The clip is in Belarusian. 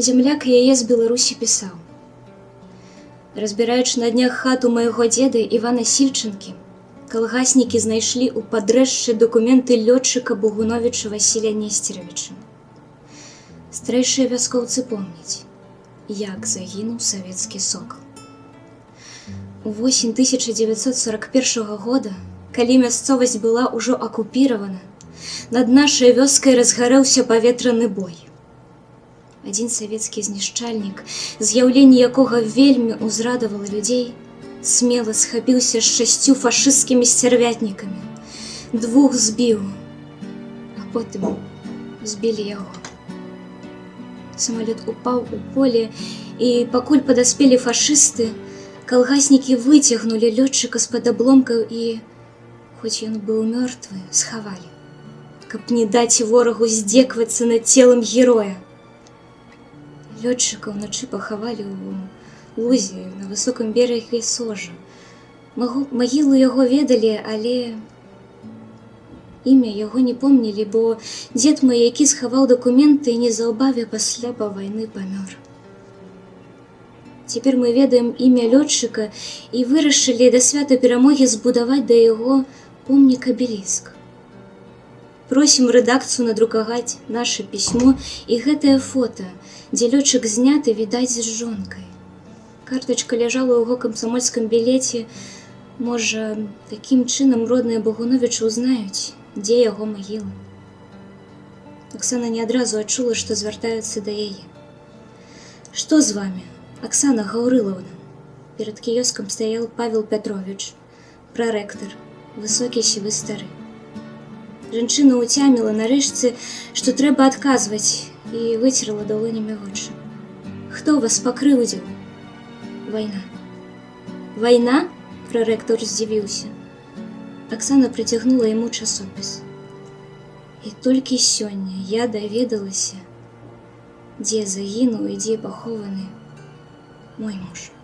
Земляк яе з Беларусі пісаў: разбіраючы на днях хату майго дзеда Івана Сільчынкі, калгаснікі знайшлі ў падрэшшы дакументы лётчыка Бугуновіча Васіля Несцеравіча. Старэйшыя вяскоўцы помняць, як загінуў савецкі сокал. Увосень 1941 года, калі мясцовасць была ўжо акупіравана, над нашай вёскай разгарэўся паветраны бой. Адзін савецкі знішчальнік, з'яўленне якога вельмі ўзрадавала людзей, смела схапіўся з 6 фашысцкімі сцярвятнікамі, 2 збіў, а потым збілі яго. Самалёт упаў у поле, і пакуль падаспелі фашысты, калгаснікі выцягнулі лётчыка з-пад абломкаў і, хоць ён быў мёртвы, схавалі, каб не даць ворагу здзеквацца над целам героя. Лётчыка ўначы пахавалі ў лузе на высокім берагі Сожа. Магілу яго ведалі, але імя яго не помнілі, бо дзед мой, які схаваў дакументы, незаўбаве пасля па вайны памёр. Цяпер мы ведаем імя лётчыка і вырашылі да свята перамогі збудаваць да яго помнік-абеліск. Просім рэдакцыю надрукаваць наша пісьмо і гэтае фота, дзе лётчык зняты, відаць, з жонкай. Картачка ляжала ў яго камсамольскім білеце. Можа, такім чынам родныя Бугуновічы ўзнаюць, дзе яго магіла. Аксана не адразу адчула, што звяртаюцца да яе. «Што з вамі, Аксана Гаўрылаўна?» Перад кіёскам стаяў Павел Пятровіч, прарэктар, высокі сівы стары. Жанчына ўцяміла нарэшце, што трэба адказваць, і выцерла далонямі вочы. «Хто вас пакрыўдзіў?» «Вайна». «Вайна?» – прарэктор здзівіўся. Аксана прыцягнула яму часопіс. «І толькі сёння я даведалася, дзе загінуў і дзе пахованы мой муж».